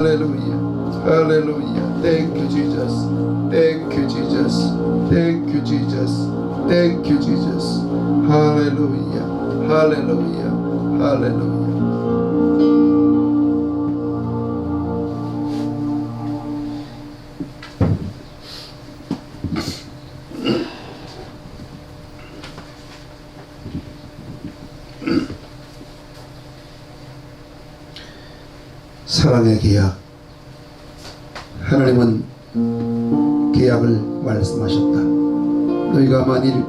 Hallelujah. Hallelujah. Thank you, Jesus. Thank you, Jesus. Thank you, Jesus. Thank you, Jesus. Hallelujah. Hallelujah. Hallelujah. 사랑의 계약. 하나님은 계약을 말씀하셨다. 너희가 만일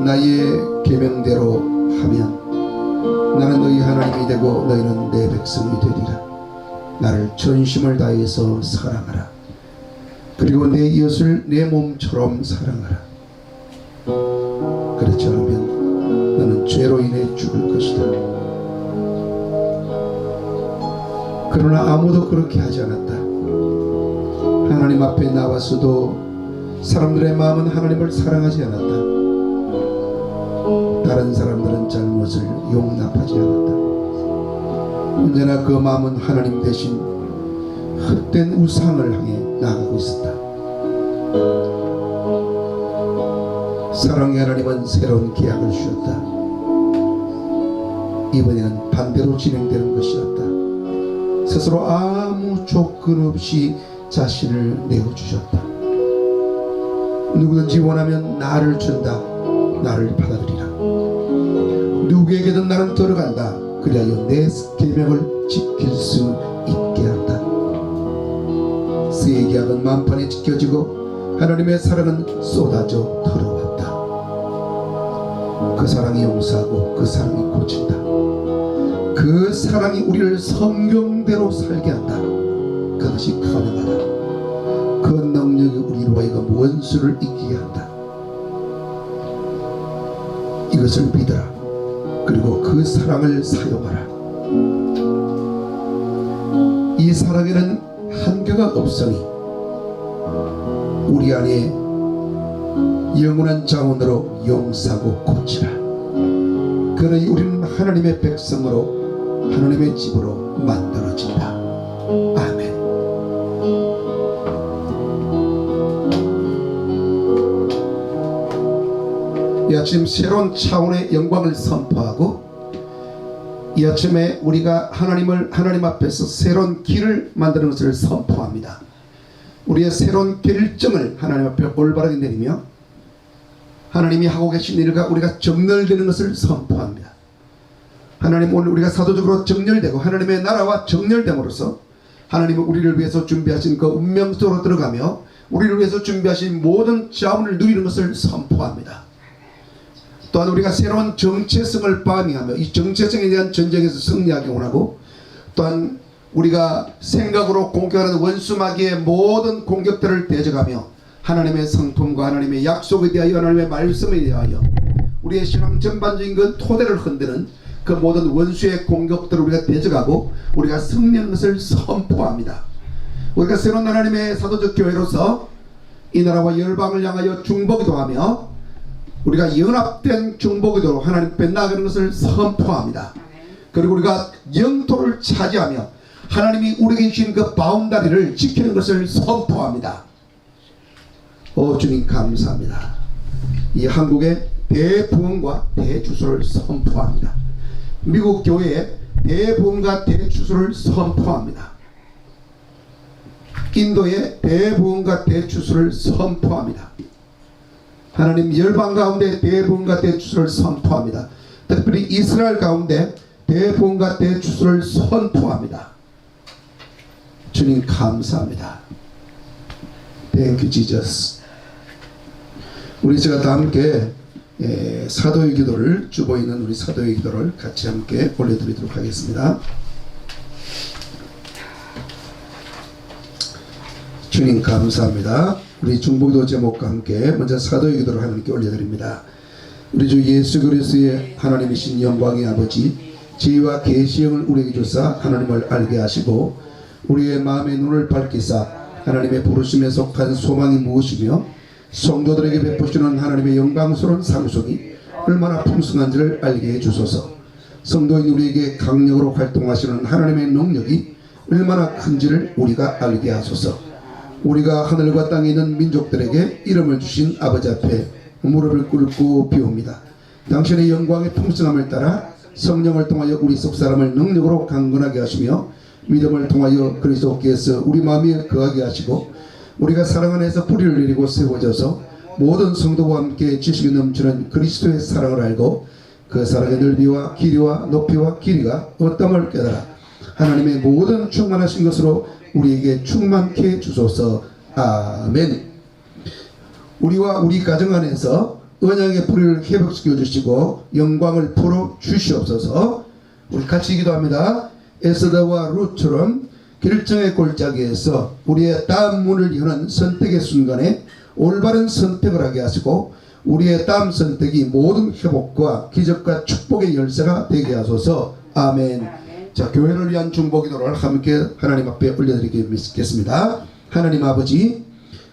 나의 계명대로 하면 나는 너희 하나님이 되고 너희는 내 백성이 되리라. 나를 전심을 다해서 사랑하라. 그리고 내 이웃을 내 몸처럼 사랑하라. 그렇지 않으면 너는 죄로 인해 죽을 것이다. 그러나 아무도 그렇게 하지 않았다. 하나님 앞에 나와서도 사람들의 마음은 하나님을 사랑하지 않았다. 다른 사람들은 잘못을 용납하지 않았다. 언제나 그 마음은 하나님 대신 헛된 우상을 향해 나아가고 있었다. 사랑의 하나님은 새로운 계약을 주셨다. 이번에는 반대로 진행되는 것이었다. 스스로 아무 조건 없이 자신을 내어주셨다. 누구든지 원하면 나를 준다. 나를 받아들이라. 누구에게든 나는 들어간다. 그리하여 내 계명을 지킬 수 있게 한다. 새 계약은 만판에 지켜지고 하나님의 사랑은 쏟아져 들어왔다. 그 사랑이 용서하고 그 사랑이 고친다. 그 사랑이 우리를 성경대로 살게 한다. 그것이 가능하다. 그 능력이 우리로 하여금 원수를 이기게 한다. 이것을 믿어라. 그리고 그 사랑을 사용하라. 이 사랑에는 한계가 없으니 우리 안에 영원한 자원으로 용서하고 고치라. 그러니 우리는 하나님의 백성으로 하나님의 집으로 만들어진다. 아멘. 이 아침 새로운 차원의 영광을 선포하고 이 아침에 우리가 하나님 앞에서 새로운 길을 만드는 것을 선포합니다. 우리의 새로운 결정을 하나님 앞에 올바르게 내리며 하나님이 하고 계신 일과 우리가 정렬되는 것을 선포합니다. 하나님, 오늘 우리가 사도적으로 정렬되고 하나님의 나라와 정렬됨으로써 하나님은 우리를 위해서 준비하신 그 운명 속으로 들어가며 우리를 위해서 준비하신 모든 자원을 누리는 것을 선포합니다. 또한 우리가 새로운 정체성을 파밍하며 이 정체성에 대한 전쟁에서 승리하기 원하고, 또한 우리가 생각으로 공격하는 원수마귀의 모든 공격들을 대적하며 하나님의 성품과 하나님의 약속에 대하여 하나님의 말씀에 대하여 우리의 신앙 전반적인 그 토대를 흔드는 그 모든 원수의 공격들을 우리가 대적하고 우리가 승리하는 것을 선포합니다. 우리가 새로운 하나님의 사도적 교회로서 이 나라와 열방을 향하여 중보기도 하며 우리가 연합된 중보기도로 하나님께 나아가는 것을 선포합니다. 그리고 우리가 영토를 차지하며 하나님이 우리에게 주신 그 바운다리를 지키는 것을 선포합니다. 오 주님 감사합니다. 이 한국의 대부흥과 대주소를 선포합니다. 미국 교회의 대부흥과 대주소를 선포합니다. 인도의 대부흥과 대주소를 선포합니다. 하나님 열방 가운데 대부흥과 대주소를 선포합니다. 특별히 이스라엘 가운데 대부흥과 대주소를 선포합니다. 주님 감사합니다. Thank you, Jesus. 우리 제가 다 함께 사도의 기도를 주보 있는 우리 사도의 기도를 같이 함께 올려드리도록 하겠습니다. 주님 감사합니다. 우리 중보기도 제목과 함께 먼저 사도의 기도를 하나님께 올려드립니다. 우리 주 예수 그리스도의 하나님이신 영광의 아버지, 지혜와 계시형을 우리에게 주사 하나님을 알게 하시고 우리의 마음의 눈을 밝히사 하나님의 부르심에 속한 소망이 무엇이며 성도들에게 베푸시는 하나님의 영광스러운 상속이 얼마나 풍성한지를 알게 해주소서. 성도인 우리에게 강력으로 활동하시는 하나님의 능력이 얼마나 큰지를 우리가 알게 하소서. 우리가 하늘과 땅에 있는 민족들에게 이름을 주신 아버지 앞에 무릎을 꿇고 비옵니다. 당신의 영광의 풍성함을 따라 성령을 통하여 우리 속 사람을 능력으로 강건하게 하시며 믿음을 통하여 그리스도께서 우리 마음에 거하게 하시고 우리가 사랑 안에서 뿌리를 내리고 세워져서 모든 성도와 함께 지식이 넘치는 그리스도의 사랑을 알고 그 사랑의 넓이와 길이와 높이와 길이가 어떠함을 깨달아 하나님의 모든 충만하신 것으로 우리에게 충만케 해 주소서. 아멘. 우리와 우리 가정 안에서 언약의 뿌리를 회복시켜 주시고 영광을 풀어 주시옵소서. 우리 같이 기도합니다. 에스더와 룻처럼 결정의 골짜기에서 우리의 다음 문을 여는 선택의 순간에 올바른 선택을 하게 하시고 우리의 다음 선택이 모든 회복과 기적과 축복의 열쇠가 되게 하소서. 아멘. 자, 교회를 위한 중보기도를 함께 하나님 앞에 올려드리겠습니다. 하나님 아버지,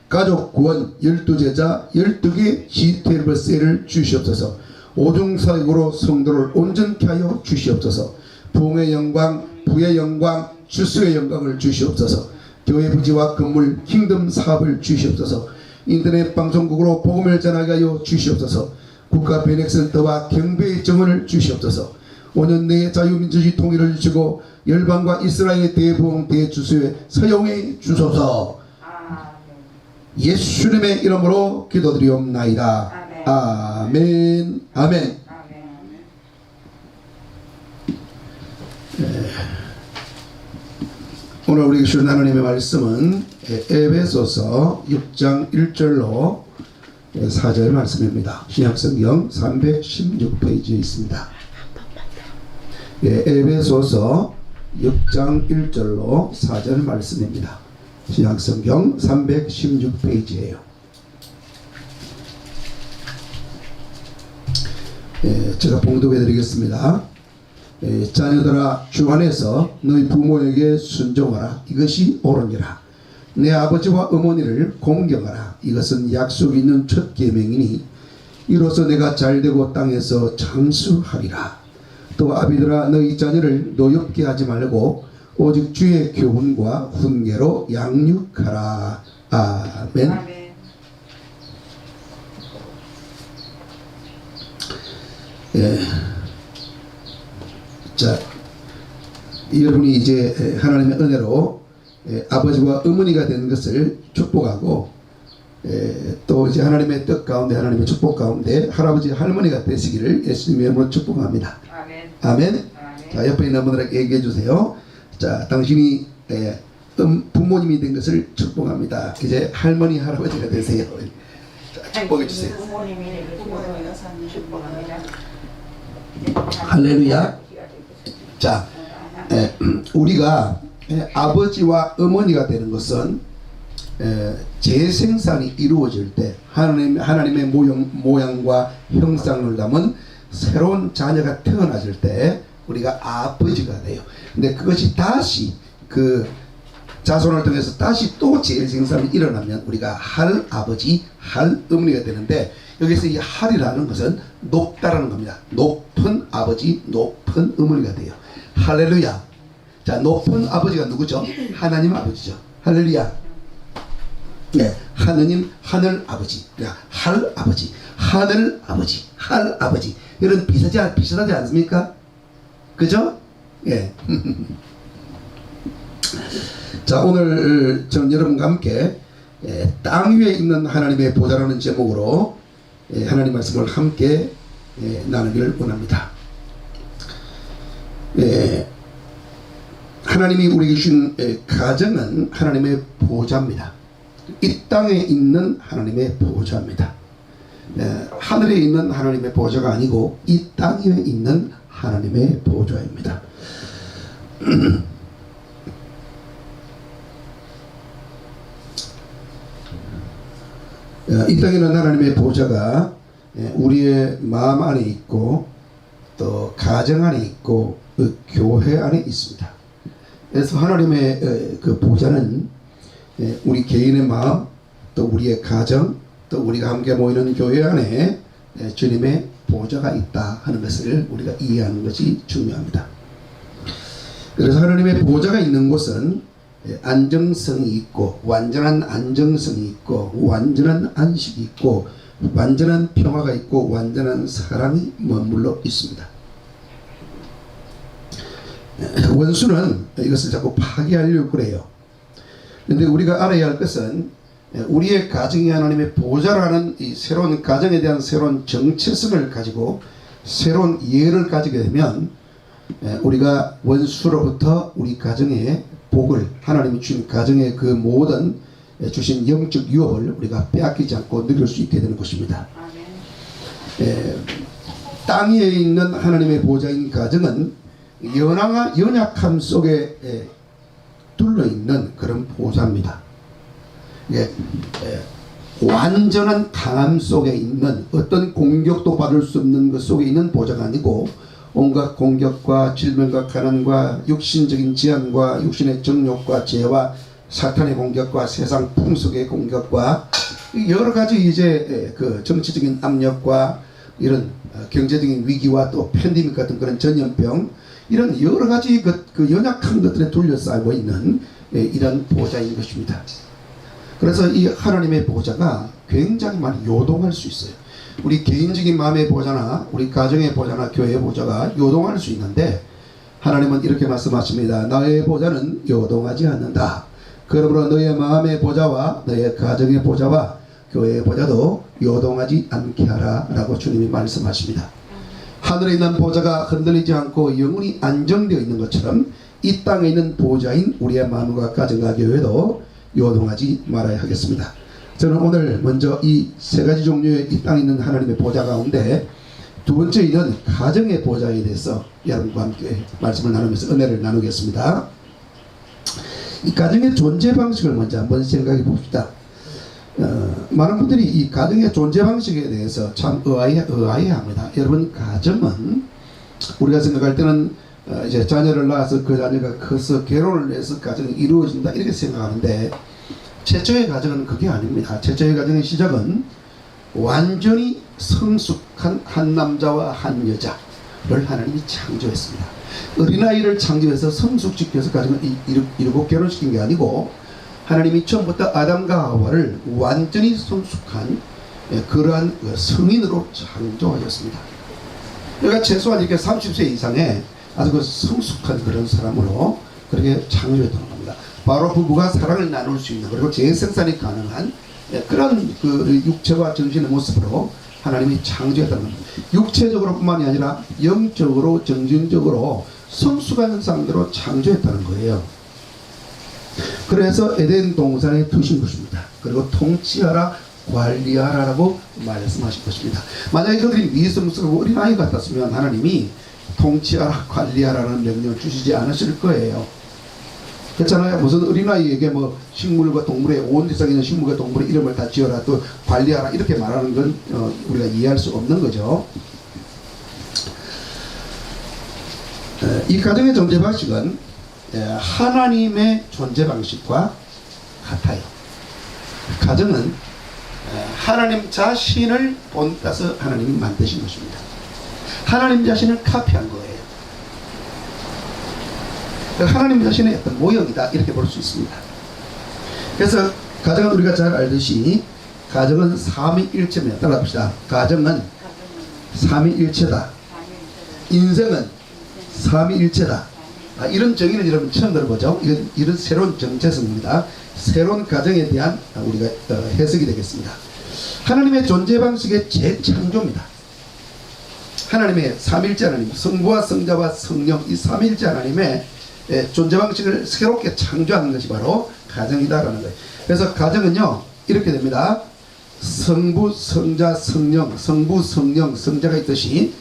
가족 구원 12제자 12개 G12셀을 주시옵소서. 오중사역으로 성도를 온전케 하여 주시옵소서. 부흥의 영광, 부의 영광, 주수의 영광을 주시옵소서. 교회 부지와 건물, 킹덤 사업을 주시옵소서. 인터넷 방송국으로 복음을 전하게 하여 주시옵소서. 국가 변혁센터와 경배의 정원을 주시옵소서. 5년 내에 자유민주주의 통일을 주시고 열방과 이스라엘의 대부흥 대주수에 사용해 주소서. 예수님의 이름으로 기도드리옵나이다. 아멘. 아멘. 오늘 우리에게 주신 하나님의 말씀은 에베소서 6장 1절로 4절 말씀입니다. 신약성경 316페이지에 있습니다. 에베소서 6장 1절로 4절 말씀입니다. 신약성경 316페이지예요. 제가 봉독해 드리겠습니다. 자녀들아, 주 안에서 너희 부모에게 순종하라. 이것이 옳으니라. 내 아버지와 어머니를 공경하라. 이것은 약속이 있는 첫 계명이니 이로써 내가 잘되고 땅에서 장수하리라. 또 아비들아, 너희 자녀를 노엽게 하지 말고 오직 주의 교훈과 훈계로 양육하라. 아멘. 아멘. 자, 여러분이 이제 하나님의 은혜로 아버지와 어머니가 되는 것을 축복하고 또 이제 하나님의 뜻 가운데 하나님의 축복 가운데 할아버지 할머니가 되시기를 예수님의 이름으로 축복합니다. 아멘. 아멘. 아멘. 자, 옆에 있는 분들에게 얘기해 주세요. 자, 당신이 부모님이 된 것을 축복합니다. 이제 할머니 할아버지가 되세요. 자, 축복해 주세요. 할렐루야. 자, 우리가 아버지와 어머니가 되는 것은 재생산이 이루어질 때 하나님의 모양과 형상을 담은 새로운 자녀가 태어나질 때 우리가 아버지가 돼요. 근데 그것이 다시 그 자손을 통해서 다시 또 재생산이 일어나면 우리가 할아버지, 할어머니가 되는데 여기서 이 할이라는 것은 높다라는 겁니다. 높은 아버지, 높은 어머니가 돼요. 할렐루야. 자, 높은 아버지가 누구죠? 하나님 아버지죠. 할렐루야. 네, 하느님 하늘 아버지, 할 아버지, 하늘 아버지, 할 아버지. 이런 비슷하지 않습니까? 그죠? 예. 자, 오늘 저는 여러분과 함께 땅 위에 있는 하나님의 보좌라는 제목으로 하나님 말씀을 함께 나누기를 원합니다. 하나님이 우리에게 주신 가정은 하나님의 보좌입니다. 이 땅에 있는 하나님의 보좌입니다. 하늘에 있는 하나님의 보좌가 아니고 이 땅 위에 있는 하나님의 보좌입니다. 이 땅에 있는 하나님의 보좌가 우리의 마음 안에 있고 또 가정 안에 있고 그 교회 안에 있습니다. 그래서 하나님의 그 보좌는 우리 개인의 마음, 또 우리의 가정, 또 우리가 함께 모이는 교회 안에 주님의 보좌가 있다 하는 것을 우리가 이해하는 것이 중요합니다. 그래서 하나님의 보좌가 있는 곳은 안정성이 있고 완전한 안정성이 있고 완전한 안식이 있고 완전한 평화가 있고 완전한 사랑이 머물러 있습니다. 원수는 이것을 자꾸 파괴하려고 그래요. 그런데 우리가 알아야 할 것은 우리의 가정이 하나님의 보좌라는 이 새로운 가정에 대한 새로운 정체성을 가지고 새로운 이해를 가지게 되면 우리가 원수로부터 우리 가정의 복을, 하나님이 주신 가정의 그 모든 주신 영적 유업을 우리가 빼앗기지 않고 누릴 수 있게 되는 것입니다. 땅 위에 있는 하나님의 보좌인 가정은 연약함 속에 둘러있는 그런 보좌입니다. 완전한 강함 속에 있는 어떤 공격도 받을 수 없는 것 속에 있는 보좌가 아니고 온갖 공격과 질병과 가난과 육신적인 제한과 육신의 정욕과 죄와 사탄의 공격과 세상 풍속의 공격과 여러 가지 이제 그 정치적인 압력과 이런 경제적인 위기와 또 팬데믹 같은 그런 전염병 이런 여러 가지 그 연약한 것들에 둘러싸고 있는 이런 보좌인 것입니다. 그래서 이 하나님의 보좌가 굉장히 많이 요동할 수 있어요. 우리 개인적인 마음의 보좌나 우리 가정의 보좌나 교회의 보좌가 요동할 수 있는데 하나님은 이렇게 말씀하십니다. 나의 보좌는 요동하지 않는다. 그러므로 너의 마음의 보좌와 너의 가정의 보좌와 교회의 보좌도 요동하지 않게 하라 라고 주님이 말씀하십니다. 하늘에 있는 보좌가 흔들리지 않고 영원히 안정되어 있는 것처럼 이 땅에 있는 보좌인 우리의 마음과 가정과 교회도 요동하지 말아야 하겠습니다. 저는 오늘 먼저 이 세 가지 종류의 이 땅에 있는 하나님의 보좌 가운데 두 번째 있는 가정의 보좌에 대해서 여러분과 함께 말씀을 나누면서 은혜를 나누겠습니다. 이 가정의 존재 방식을 먼저 한번 생각해 봅시다. 많은 분들이 이 가정의 존재 방식에 대해서 참 의아해합니다. 여러분, 가정은 우리가 생각할 때는 이제 자녀를 낳아서 그 자녀가 커서 결혼을 해서 가정이 이루어진다 이렇게 생각하는데 최초의 가정은 그게 아닙니다. 최초의 가정의 시작은 완전히 성숙한 한 남자와 한 여자를 하나님이 창조했습니다. 어린아이를 창조해서 성숙시켜서 가정을 이루고 결혼시킨 게 아니고 하나님이 처음부터 아담과 하와를 완전히 성숙한 그러한 성인으로 창조하셨습니다. 그러니까 최소한 이렇게 30세 이상의 아주 그 성숙한 그런 사람으로 그렇게 창조했다는 겁니다. 바로 부부가 사랑을 나눌 수 있는 그리고 재생산이 가능한 그런 그 육체와 정신의 모습으로 하나님이 창조했다는 겁니다. 육체적으로 뿐만이 아니라 영적으로 정신적으로 성숙한 상대로 창조했다는 거예요. 그래서 에덴 동산에 두신 것입니다. 그리고 통치하라 관리하라라고 말씀하신 것입니다. 만약에 그들이 미성숙하고 어린아이 같았으면 하나님이 통치하라 관리하라는 명령을 주시지 않으실 거예요. 그렇잖아요. 무슨 어린아이에게 뭐 식물과 동물의 온 세상에 있는 식물과 동물의 이름을 다 지어라 또 관리하라 이렇게 말하는 건 우리가 이해할 수 없는 거죠. 이 가정의 존재 방식은 하나님의 존재 방식과 같아요. 가정은 하나님 자신을 본따서 하나님이 만드신 것입니다. 하나님 자신을 카피한 거예요. 하나님 자신의 어떤 모형이다 이렇게 볼 수 있습니다. 그래서 가정은 우리가 잘 알듯이 가정은 삼위일체입니다. 따라합시다. 가정은 삼위일체다. 인생은 삼위일체다. 이런 정의는 여러분 처음 들어보죠. 이런 새로운 정체성입니다. 새로운 가정에 대한 우리가 해석이 되겠습니다. 하나님의 존재 방식의 재창조입니다. 하나님의 삼일째 하나님, 성부와 성자와 성령 이 삼일째 하나님의 존재 방식을 새롭게 창조하는 것이 바로 가정이다라는 거예요. 그래서 가정은요 이렇게 됩니다. 성부, 성자, 성령, 성부, 성령, 성자가 있듯이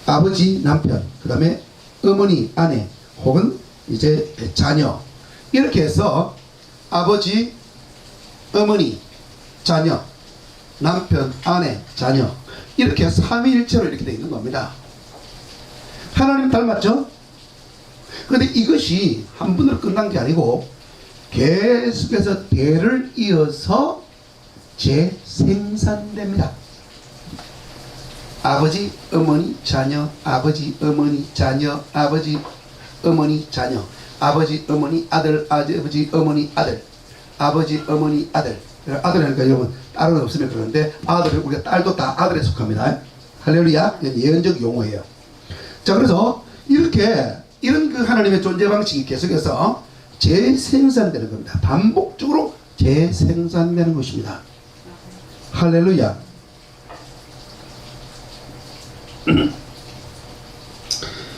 아버지, 남편, 그 다음에 어머니, 아내, 혹은 이제 자녀 이렇게 해서 아버지, 어머니, 자녀, 남편, 아내, 자녀 이렇게 해서 삼위일체로 이렇게 되어 있는 겁니다. 하나님 닮았죠? 그런데 이것이 한 분으로 끝난 게 아니고 계속해서 대를 이어서 재생산됩니다. 아버지, 어머니, 자녀, 아버지, 어머니, 자녀, 아버지, 어머니, 자녀, 아버지, 어머니, 아들, 아버지, 어머니, 아들, 아버지, 어머니, 아들. 아들 하니까 여러분 딸은 없으면 그러는데 아들은 우리가 딸도 다 아들에 속합니다. 할렐루야. 예언적 용어예요. 자, 그래서 이렇게 이런 그 하나님의 존재 방식이 계속해서 재생산되는 겁니다. 반복적으로 재생산되는 것입니다. 할렐루야.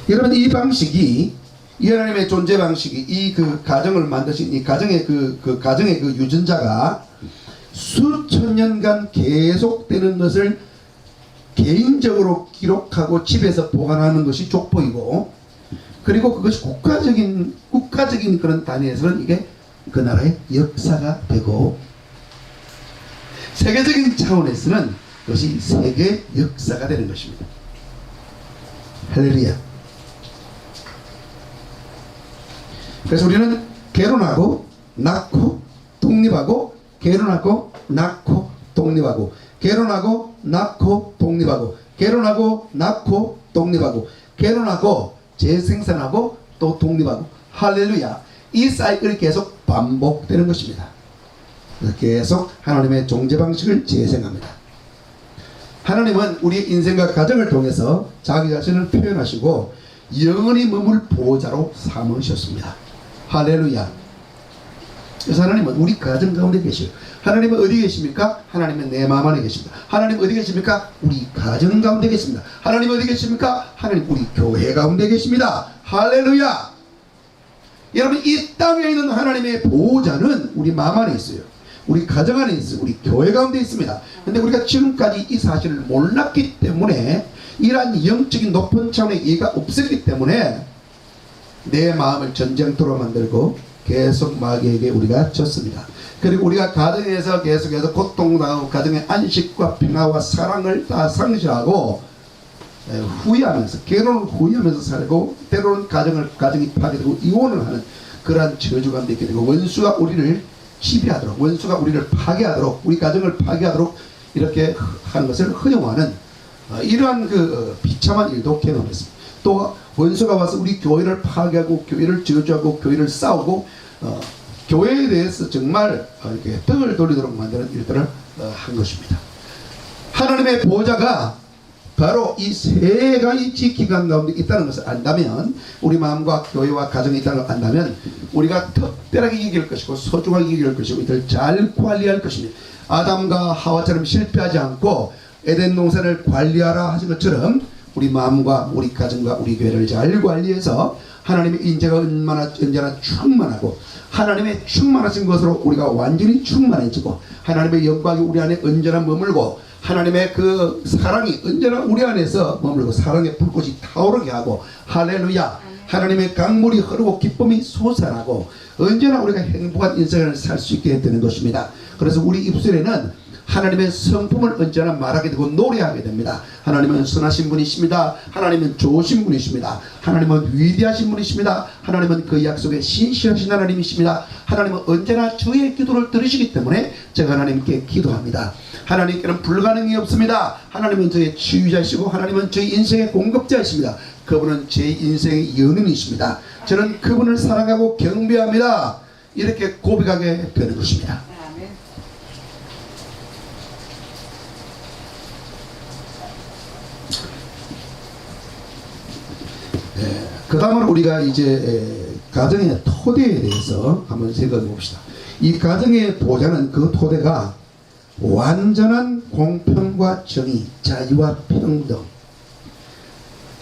여러분, 이 방식이, 이 하나님의 존재 방식이, 이 그 가정을 만드신 이 가정의 그 가정의 그 유전자가 수천 년간 계속되는 것을 개인적으로 기록하고 집에서 보관하는 것이 족보이고, 그리고 그것이 국가적인 그런 단위에서는 이게 그 나라의 역사가 되고, 세계적인 차원에서는 그것이 세계 역사가 되는 것입니다. 할렐루야. 그래서 우리는 결혼하고 낳고 독립하고, 결혼하고 낳고 독립하고, 결혼하고 낳고 독립하고, 결혼하고 낳고 독립하고, 결혼하고 재생산하고 또 독립하고. 할렐루야. 이 사이클이 계속 반복되는 것입니다. 계속 하나님의 존재 방식을 재생합니다. 하나님은 우리 인생과 가정을 통해서 자기 자신을 표현하시고 영원히 머물 보호자로 삼으셨습니다. 할렐루야. 그래서 하나님은 우리 가정 가운데 계셔요. 하나님은 어디 계십니까? 하나님은 내 마음 안에 계십니다. 하나님 어디 계십니까? 우리 가정 가운데 계십니다. 하나님 어디 계십니까? 하나님 우리 교회 가운데 계십니다. 할렐루야. 여러분, 이 땅에 있는 하나님의 보호자는 우리 마음 안에 있어요. 우리 가정 안에 있어요. 우리 교회 가운데 있습니다. 근데 우리가 지금까지 이 사실을 몰랐기 때문에, 이러한 영적인 높은 차원의 이해가 없었기 때문에 내 마음을 전쟁터로 만들고 계속 마귀에게 우리가 졌습니다. 그리고 우리가 가정에서 계속해서 고통당하고 가정의 안식과 평화와 사랑을 다 상실하고 후회하면서, 결혼을 후회하면서 살고, 때로는 가정이 파괴되고 이혼을 하는 그러한 저주 가운데 있게 되고, 원수가 우리를 지배하도록, 원수가 우리를 파괴하도록, 우리 가정을 파괴하도록 이렇게 하는 것을 허용하는 이러한 그 비참한 일도 경험했습니다. 또 원수가 와서 우리 교회를 파괴하고 교회를 저주하고 교회를 싸우고 교회에 대해서 정말 이렇게 떡을 돌리도록 만드는 일들을 한 것입니다. 하나님의 보호자가 바로 이 세 가지 기간 가운데 있다는 것을 안다면, 우리 마음과 교회와 가정에 있다는 걸 안다면 우리가 특별하게 이길 것이고 소중하게 이길 것이고 이들 잘 관리할 것입니다. 아담과 하와처럼 실패하지 않고 에덴 동산을 관리하라 하신 것처럼 우리 마음과 우리 가정과 우리 교회를 잘 관리해서 하나님의 인재가 언제나 충만하고, 하나님의 충만하신 것으로 우리가 완전히 충만해지고, 하나님의 영광이 우리 안에 언제나 머물고, 하나님의 그 사랑이 언제나 우리 안에서 머물고 사랑의 불꽃이 타오르게 하고, 할렐루야. 하나님의 강물이 흐르고 기쁨이 솟아나고 언제나 우리가 행복한 인생을 살 수 있게 되는 것입니다. 그래서 우리 입술에는 하나님의 성품을 언제나 말하게 되고 노래하게 됩니다. 하나님은 선하신 분이십니다. 하나님은 좋으신 분이십니다. 하나님은 위대하신 분이십니다. 하나님은 그 약속에 신실하신 하나님이십니다. 하나님은 언제나 저의 기도를 들으시기 때문에 제가 하나님께 기도합니다. 하나님께는 불가능이 없습니다. 하나님은 저의 치유자이시고 하나님은 저희 인생의 공급자이십니다. 그분은 제 인생의 연인이십니다. 저는 그분을 사랑하고 경배합니다. 이렇게 고백하게 되는 것입니다. 그 다음으로 우리가 이제 가정의 토대에 대해서 한번 생각해 봅시다. 이 가정의 보좌는, 그 토대가 완전한 공평과 정의, 자유와 평등,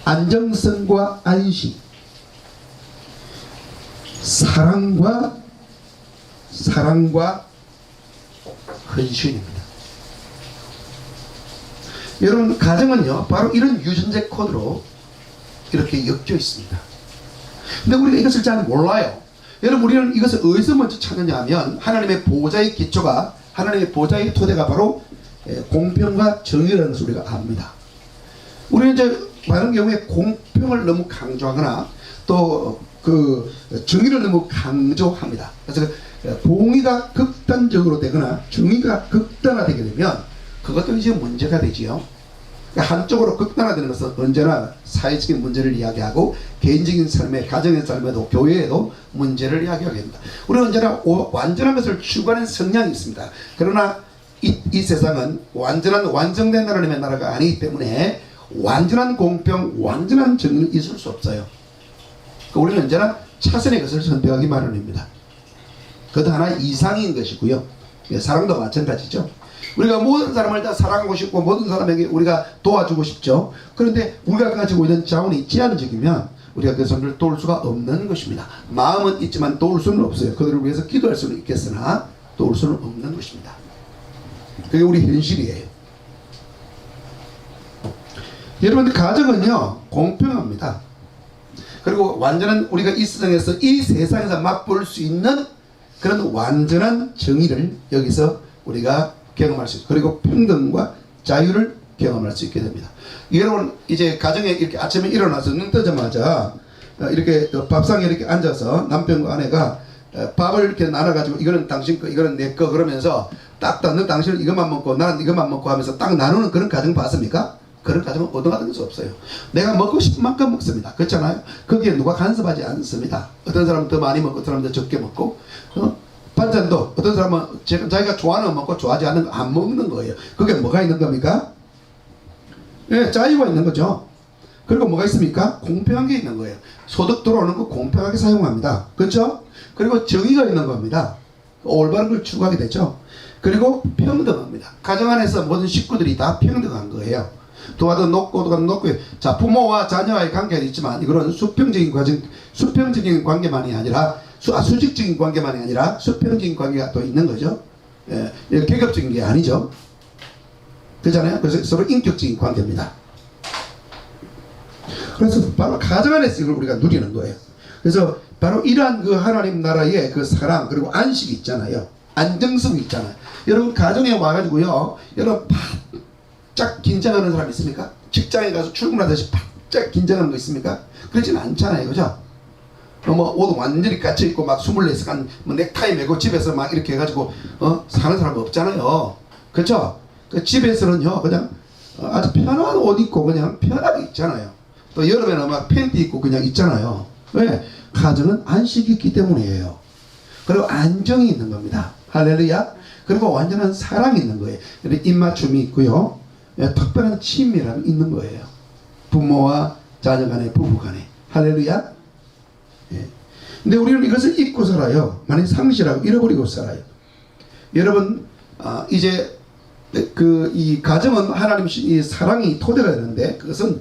안정성과 안식, 사랑과 헌신입니다. 여러분, 가정은요 바로 이런 유전자 코드로 이렇게 엮여 있습니다. 근데 우리가 이것을 잘 몰라요. 여러분, 우리는 이것을 어디서 먼저 찾느냐 하면, 하나님의 보호자의 기초가, 하나님의 보호자의 토대가 바로 공평과 정의라는 것을 우리가 압니다. 우리는 이제 많은 경우에 공평을 너무 강조하거나 또 그 정의를 너무 강조합니다. 그래서 공의가 극단적으로 되거나 정의가 극단화되게 되면 그것도 이제 문제가 되지요. 그러니까 한쪽으로 극단화되는 것은 언제나 사회적인 문제를 이야기하고 개인적인 삶에, 가정의 삶에도, 교회에도 문제를 이야기하게 됩니다. 우리는 언제나 완전한 것을 추구하는 성향이 있습니다. 그러나 이 세상은 완성된 하나님의 나라가 아니기 때문에 완전한 공평, 완전한 정의는 있을 수 없어요. 그러니까 우리는 언제나 차선의 것을 선택하기 마련입니다. 그것도 하나 이상인 것이고요. 사랑도 마찬가지죠. 우리가 모든 사람을 다 사랑하고 싶고 모든 사람에게 우리가 도와주고 싶죠. 그런데 우리가 가지고 있는 자원이 제한적이면 우리가 그 사람을 도울 수가 없는 것입니다. 마음은 있지만 도울 수는 없어요. 그들을 위해서 기도할 수는 있겠으나 도울 수는 없는 것입니다. 그게 우리 현실이에요. 여러분, 가정은요 공평합니다. 그리고 완전한 우리가 이 세상에서 맛볼 수 있는 그런 완전한 정의를 여기서 우리가 경험할 수 있고, 그리고 평등과 자유를 경험할 수 있게 됩니다. 여러분, 이제 가정에 이렇게 아침에 일어나서 눈 뜨자마자 이렇게 밥상에 이렇게 앉아서 남편과 아내가 밥을 이렇게 나눠가지고 이거는 당신 거, 이거는 내 거 그러면서 딱 너 당신은 이것만 먹고 나는 이것만 먹고 하면서 딱 나누는 그런 가정 봤습니까? 그런 가정은 얻어가는 수 없어요. 내가 먹고 싶은 만큼 먹습니다. 그렇잖아요. 거기에 누가 간섭하지 않습니다. 어떤 사람은 더 많이 먹고 어떤 사람은 더 적게 먹고, 반찬도 어떤 사람은 자기가 좋아하는 거 먹고 좋아하지 않는 거 안 먹는 거예요. 그게 뭐가 있는 겁니까? 예, 자유가 있는 거죠. 그리고 뭐가 있습니까? 공평한 게 있는 거예요. 소득 들어오는 거 공평하게 사용합니다. 그렇죠? 그리고 정의가 있는 겁니다. 올바른 걸 추구하게 되죠. 그리고 평등합니다. 가정 안에서 모든 식구들이 다 평등한 거예요. 도와도 높고 도와도 높고. 자, 부모와 자녀와의 관계가 있지만 이거는 수평적인 관계만이 아니라 수직적인 관계만이 아니라 수평적인 관계가 또 있는 거죠. 예, 계급적인 게 아니죠. 그렇잖아요. 그래서 서로 인격적인 관계입니다. 그래서 바로 가정 안에서 이걸 우리가 누리는 거예요. 그래서 바로 이러한 그 하나님 나라의 그 사랑, 그리고 안식이 있잖아요. 안정성이 있잖아요. 여러분, 가정에 와가지고요, 여러분 바짝 긴장하는 사람 있습니까? 직장에 가서 출근하듯이 바짝 긴장하는 거 있습니까? 그러진 않잖아요. 그죠? 뭐 옷 완전히 갇혀있고 막 24시간 뭐 넥타이 메고 집에서 막 이렇게 해가지고 사는 사람 없잖아요. 그렇죠? 그 집에서는요 그냥 아주 편한 옷 입고 그냥 편하게 있잖아요. 또 여름에는 막 팬티 입고 그냥 있잖아요. 왜? 가정은 안식이 있기 때문이에요. 그리고 안정이 있는 겁니다. 할렐루야. 그리고 완전한 사랑이 있는 거예요. 입맞춤이 있고요, 특별한 친밀함이 있는 거예요. 부모와 자녀 간에, 부부 간에. 할렐루야. 예. 근데 우리는 이것을 잊고 살아요. 많이 상실하고 잃어버리고 살아요. 여러분, 이제 이 가정은 하나님 이 사랑이 토대가 되는데 그것은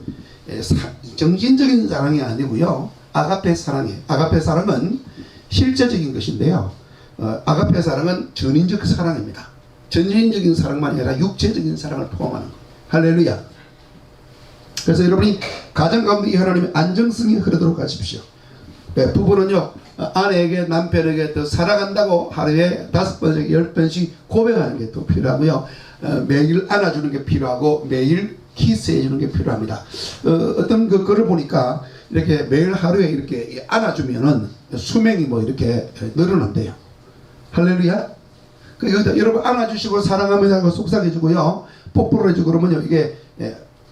정신적인 사랑이 아니고요, 아가페 사랑이에요. 아가페 사랑은 실제적인 것인데요, 아가페 사랑은 전인적 사랑입니다. 전인적인 사랑만이 아니라 육체적인 사랑을 포함하는 것. 할렐루야. 그래서 여러분이 가정 가운데 이 하나님의 안정성이 흐르도록 하십시오. 네, 부부는요, 아내에게 남편에게 더 사랑한다고 하루에 5번씩 10번씩 고백하는 게 또 필요하고요, 매일 안아주는 게 필요하고 매일 키스해주는 게 필요합니다. 어떤 글을 보니까 이렇게 매일 하루에 이렇게 안아주면은 수명이 뭐 이렇게 늘어난대요. 할렐루야. 여기다 여러분 안아주시고 사랑하면서 속삭여주고요, 뽀뽀를 해주고 그러면요, 이게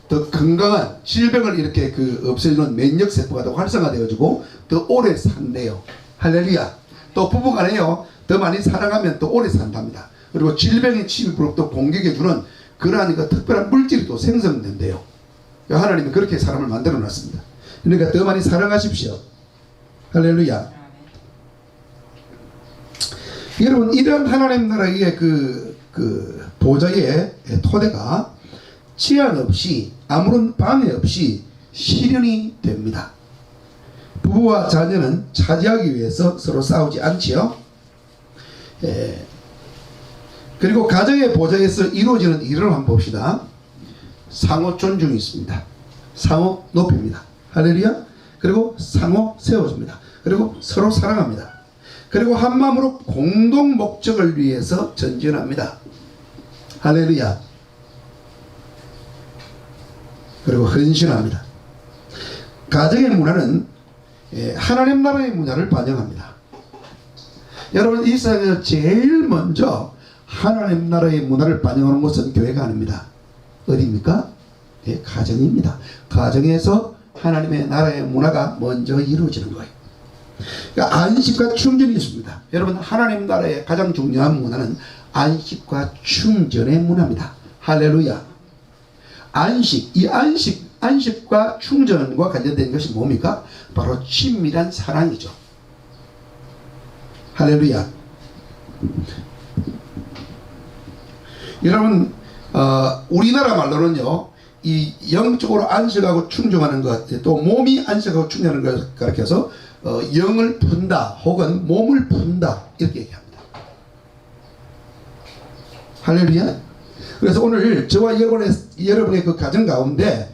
더 건강한 질병을 이렇게 없애주는免疫세포가 더 활성화되어지고 더 오래 산대요. 할렐루야. 또 부부간에요, 더 많이 사랑하면 더 오래 산답니다. 그리고 질병의 침입으로 또 공격해주는 그러한 특별한 물질이 또 생성된대요. 하나님은 그렇게 사람을 만들어 놨습니다. 그러니까 더 많이 사랑하십시오. 할렐루야. 여러분, 이러한 하나님 나라의 그 보좌의 토대가 제한 없이, 아무런 방해 없이 실현이 됩니다. 부부와 자녀는 차지하기 위해서 서로 싸우지 않지요. 그리고 가정의 보좌에서 이루어지는 일을 한번 봅시다. 상호 존중이 있습니다. 상호 높입니다. 할렐루야. 그리고 상호 세워줍니다. 그리고 서로 사랑합니다. 그리고 한 마음으로 공동 목적을 위해서 전진합니다. 할렐루야. 그리고 헌신합니다. 가정의 문화는 하나님 나라의 문화를 반영합니다. 여러분, 이 세상에서 제일 먼저 하나님 나라의 문화를 반영하는 곳은 교회가 아닙니다. 어디입니까? 예, 가정입니다. 가정에서 하나님의 나라의 문화가 먼저 이루어지는 거예요. 그러니까 안식과 충전이 있습니다. 여러분, 하나님 나라의 가장 중요한 문화는 안식과 충전의 문화입니다. 할렐루야. 이 안식과 충전과 관련된 것이 뭡니까? 바로 친밀한 사랑이죠. 할렐루야. 여러분, 우리나라 말로는요, 이 영적으로 안식하고 충전하는 것, 또 몸이 안식하고 충전하는 것 가르쳐서 영을 푼다 혹은 몸을 푼다 이렇게 얘기합니다. 할렐루야. 그래서 오늘 저와 여러분의 그 가정 가운데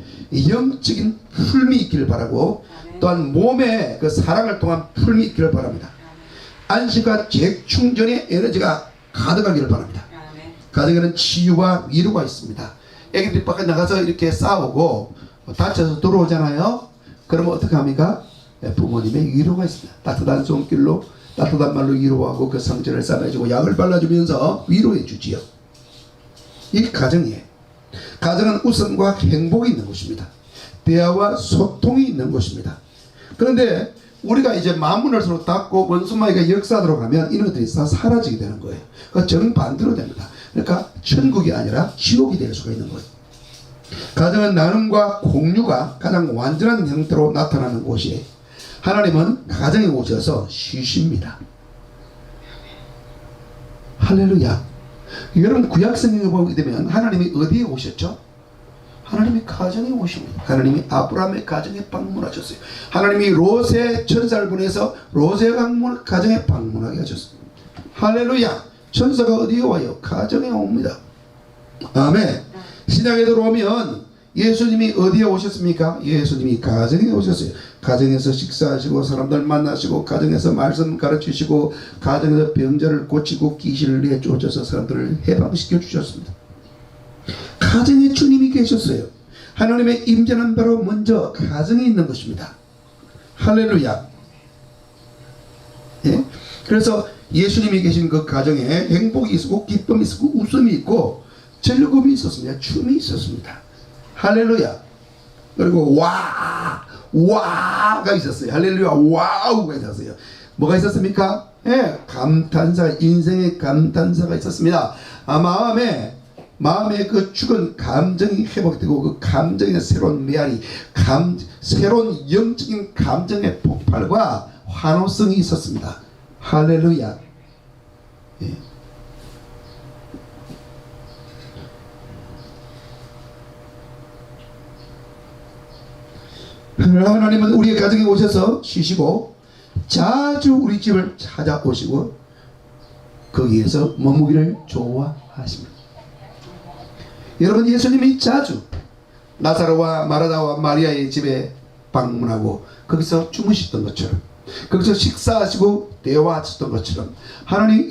영적인 풀미 있기를 바라고, 또한 몸의 그 사랑을 통한 풀미 있기를 바랍니다. 안식과 재충전의 에너지가 가득하기를 바랍니다. 가정에는 치유와 위로가 있습니다. 애기들이 밖에 나가서 이렇게 싸우고 다쳐서 들어오잖아요. 그러면 어떻게 합니까? 부모님의 위로가 있습니다. 따뜻한 손길로, 따뜻한 말로 위로하고 그 상처를 싸매주고 약을 발라주면서 위로해 주지요. 이 가정이에요. 가정은 웃음과 행복이 있는 곳입니다. 대화와 소통이 있는 곳입니다. 그런데 우리가 이제 마음문을 서로 닫고 원수마귀가 역사하도록 하면 이런 것들이 다 사라지게 되는 거예요. 정반대로 됩니다. 그러니까 천국이 아니라 지옥이 될 수가 있는 거예요. 가정은 나눔과 공유가 가장 완전한 형태로 나타나는 곳이에요. 하나님은 가정에 오셔서 쉬십니다. 할렐루야. 여러분, 구약성경에 보게 되면 하나님이 어디에 오셨죠? 하나님이 가정에 오십니다. 하나님이 아브라함의 가정에 방문하셨어요. 하나님이 롯의 천사를 보내서 롯의 가정에 방문하게 하셨어요. 할렐루야. 천사가 어디에 와요? 가정에 옵니다. 아멘. 신약에 들어오면 예수님이 어디에 오셨습니까? 예수님이 가정에 오셨어요. 가정에서 식사하시고 사람들 만나시고 가정에서 말씀 가르치시고 가정에서 병자를 고치고 귀신을 내쫓아서 사람들을 해방시켜 주셨습니다. 가정에 주님이 계셨어요. 하나님의 임재는 바로 먼저 가정에 있는 것입니다. 할렐루야. 예? 그래서 예수님이 계신 그 가정에 행복이 있고 기쁨이 있고 웃음이 있고 즐거움이 있었습니다. 춤이 있었습니다. 할렐루야. 그리고 와가 있었어요. 할렐루야. 와우가 있었어요. 뭐가 있었습니까? 예, 감탄사, 인생의 감탄사가 있었습니다. 마음의 그 죽은 감정이 회복되고 그 감정의 새로운 메아리, 새로운 영적인 감정의 폭발과 환호성이 있었습니다. 할렐루야. 예. 하나님은 우리의 가정에 오셔서 쉬시고 자주 우리 집을 찾아오시고 거기에서 머무기를 좋아하십니다. 여러분, 예수님이 자주 나사로와 마르다와 마리아의 집에 방문하고 거기서 주무셨던 것처럼, 거기서 식사하시고 대화하셨던 것처럼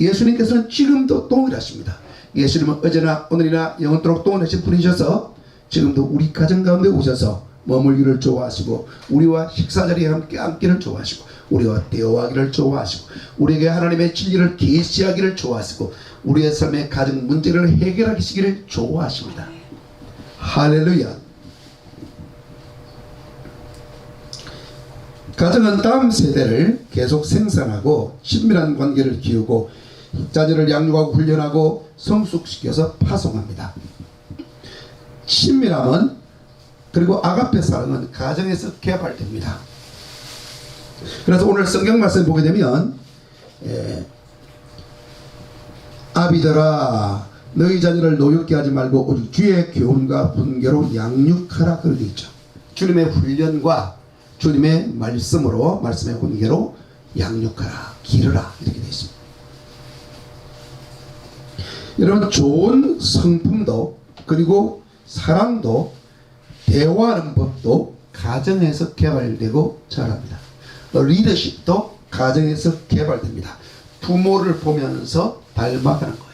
예수님께서는 지금도 동일하십니다. 예수님은 어제나 오늘이나 영원토록 동일하신 분이셔서 지금도 우리 가정 가운데 오셔서 머물기를 좋아하시고 우리와 식사자리에 함께 앉기를 좋아하시고 우리와 대화하기를 좋아하시고 우리에게 하나님의 진리를 계시하기를 좋아하시고 우리의 삶의 가정 문제를 해결하시기를 좋아하십니다. 할렐루야. 가정은 다음 세대를 계속 생산하고 친밀한 관계를 키우고 자녀를 양육하고 훈련하고 성숙시켜서 파송합니다. 친밀함은 그리고 아가페 사랑은 가정에서 개발됩니다. 그래서 오늘 성경 말씀 보게 되면 아비들아 너희 자녀를 노엽게 하지 말고 오직 주의 교훈과 훈계로 양육하라 그렇게 있죠. 주님의 훈련과 주님의 말씀의 훈계로 양육하라, 기르라 이렇게 되어 있습니다. 여러분, 좋은 성품도 그리고 사랑도 대화하는 법도 가정에서 개발되고 자랍니다. 리더십도 가정에서 개발됩니다. 부모를 보면서 닮아가는 거예요.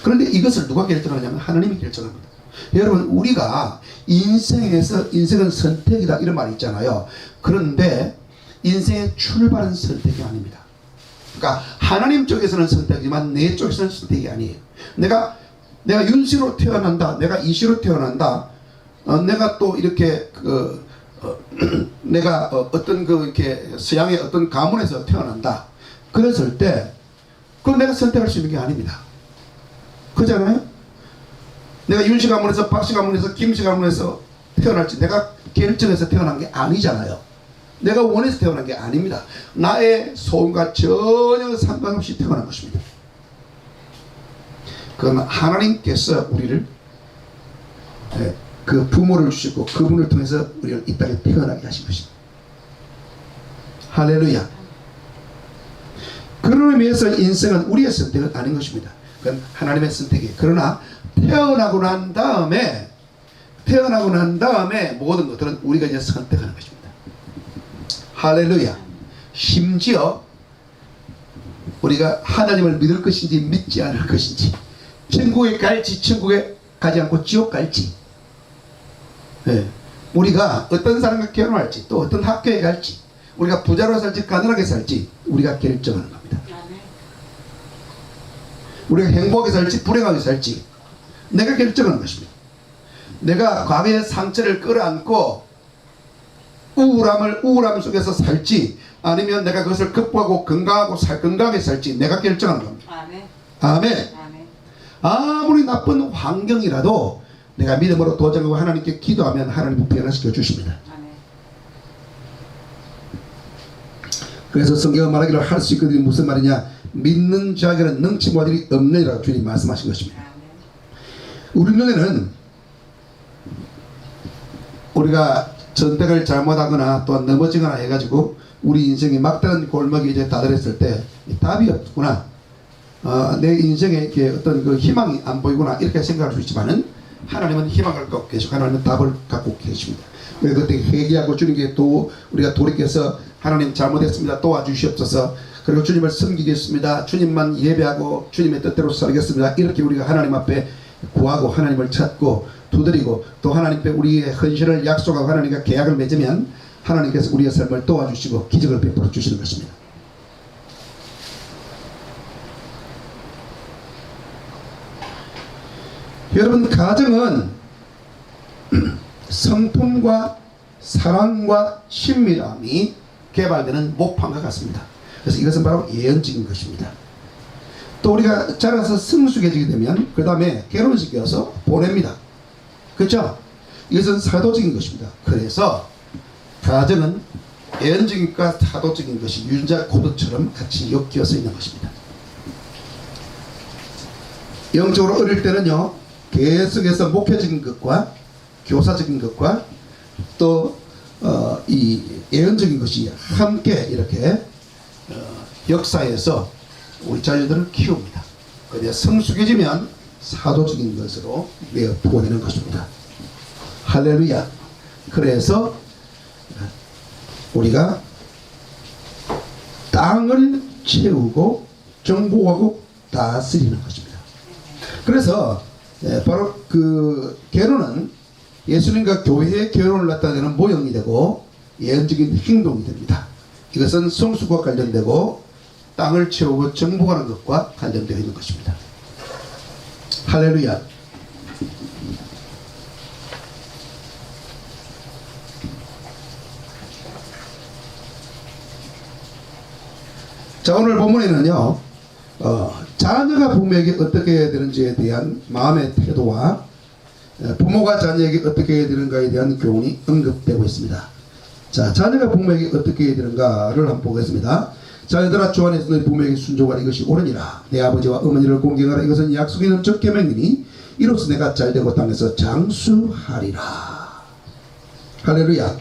그런데 이것을 누가 결정하냐면 하나님이 결정합니다. 여러분, 우리가 인생은 선택이다 이런 말이 있잖아요. 그런데 인생의 출발은 선택이 아닙니다. 그러니까 하나님 쪽에서는 선택이지만 내 쪽에서는 선택이 아니에요. 내가 윤씨로 태어난다, 내가 이씨로 태어난다, 내가 또 이렇게 내가 어떤 이렇게 서양의 어떤 가문에서 태어난다. 그랬을 때 그건 내가 선택할 수 있는 게 아닙니다. 그렇잖아요? 내가 윤씨 가문에서 박씨 가문에서 김씨 가문에서 태어날지 내가 결정해서 태어난 게 아니잖아요. 내가 원해서 태어난 게 아닙니다. 나의 소원과 전혀 상관없이 태어난 것입니다. 그건 하나님께서 우리를 그 부모를 주시고 그분을 통해서 우리를 이 땅에 태어나게 하신 것입니다. 할렐루야. 그런 의미에서 인생은 우리의 선택은 아닌 것입니다. 그건 하나님의 선택이에요. 그러나 태어나고 난 다음에 모든 것들은 우리가 이제 선택하는 것입니다. 할렐루야. 심지어 우리가 하나님을 믿을 것인지 믿지 않을 것인지, 천국에 갈지 천국에 가지 않고 지옥 갈지, 우리가 어떤 사람과 결혼할지 또 어떤 학교에 갈지, 우리가 부자로 살지 가난하게 살지 우리가 결정하는 겁니다. 우리가 행복하게 살지 불행하게 살지 내가 결정하는 것입니다. 내가 과거의 상처를 끌어안고 우울함 속에서 살지 아니면 내가 그것을 극복하고 건강하게 살지 내가 결정하는 겁니다. 아멘. 아무리 나쁜 환경이라도 내가 믿음으로 도전하고 하나님께 기도하면 하나님은 변화시켜 주십니다. 그래서 성경은 말하기를 할 수 있거든요. 무슨 말이냐? 믿는 자에게는 능치 못할 일이 없느니라 주님 말씀하신 것입니다. 우리 눈에는 우리가 선택을 잘못하거나 또 넘어지거나 해가지고 우리 인생이 막다른 골목에 이제 다다랐을 때 답이 없구나, 내 인생에 이렇게 어떤 그 희망이 안 보이구나 이렇게 생각할 수 있지만은 하나님은 희망을 갖고 계시고 하나님은 답을 갖고 계십니다. 그래서 그때 회개하고 주님께 또 우리가 돌이켜서 하나님 잘못했습니다. 도와주시옵소서. 그리고 주님을 섬기겠습니다. 주님만 예배하고 주님의 뜻대로 살겠습니다. 이렇게 우리가 하나님 앞에 구하고 하나님을 찾고 두드리고 또 하나님 앞에 우리의 헌신을 약속하고 하나님과 계약을 맺으면 하나님께서 우리의 삶을 도와주시고 기적을 베풀어 주시는 것입니다. 여러분, 가정은 성품과 사랑과 친밀함이 개발되는 목판과 같습니다. 그래서 이것은 바로 예언적인 것입니다. 또 우리가 자라서 성숙해지게 되면 그 다음에 결혼시켜서 보냅니다. 그렇죠? 이것은 사도적인 것입니다. 그래서 가정은 예언적인 것과 사도적인 것이 유전자 코드처럼 같이 엮여서 있는 것입니다. 영적으로 어릴 때는요, 계속해서 목회적인 것과 교사적인 것과 또 이 예언적인 것이 함께 이렇게 역사에서 우리 자녀들을 키웁니다. 그런데 성숙해지면 사도적인 것으로 내어 보내는 것입니다. 할렐루야. 그래서 우리가 땅을 채우고 정복하고 다스리는 것입니다. 그래서 바로 그 결혼은 예수님과 교회의 결혼을 나타내는 모형이 되고 예언적인 행동이 됩니다. 이것은 성숙과 관련되고 땅을 채우고 정복하는 것과 관련되어 있는 것입니다. 할렐루야. 자, 오늘 본문에는요, 자녀가 부모에게 어떻게 해야 되는지에 대한 마음의 태도와 부모가 자녀에게 어떻게 해야 되는가에 대한 교훈이 언급되고 있습니다. 자, 자녀가 부모에게 어떻게 해야 되는가를 한번 보겠습니다. 자녀들아, 주 안에서 너희 부모에게 순종하라. 이것이 옳으니라. 내 아버지와 어머니를 공경하라. 이것은 약속이 있는 첫 계명이니 이로써 내가 잘되고 땅에서 장수하리라. 할렐루야.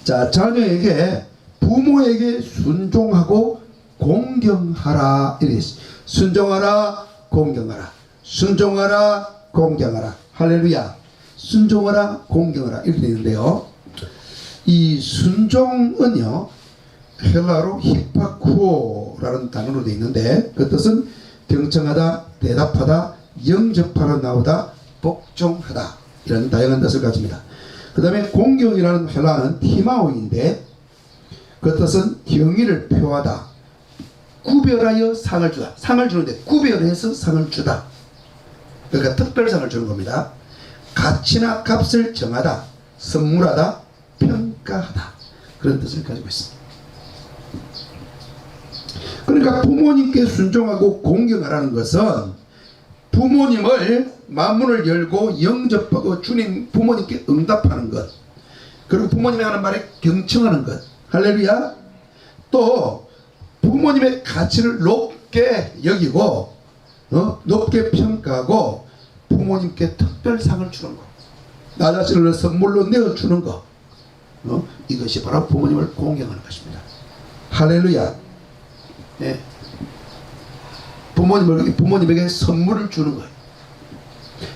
자, 자녀에게 부모에게 순종하고 공경하라. 이렇게 순종하라, 공경하라. 순종하라, 공경하라. 할렐루야. 순종하라, 공경하라. 이렇게 되는데요, 이 순종은요, 헬라어로 히파쿠오라는 단어로 되어 있는데 그 뜻은 경청하다, 대답하다, 영접하러 나오다, 복종하다, 이런 다양한 뜻을 가집니다. 그 다음에 공경이라는 헬라어는 티마오인데 그 뜻은 경의를 표하다, 구별하여 상을 주다. 상을 주는데 구별해서 상을 주다. 그러니까 특별상을 주는 겁니다. 가치나 값을 정하다, 선물하다, 평가하다, 그런 뜻을 가지고 있습니다. 그러니까 부모님께 순종하고 공경하라는 것은 부모님을 만문을 열고 영접하고 주님 부모님께 응답하는 것, 그리고 부모님이 하는 말에 경청하는 것. 할렐루야. 또 부모님의 가치를 높게 여기고 높게 평가하고 부모님께 특별상을 주는 것, 나 자신을 선물로 내어주는 것, 이것이 바로 부모님을 공경하는 것입니다. 할렐루야. 네. 부모님에게 선물을 주는 거예요.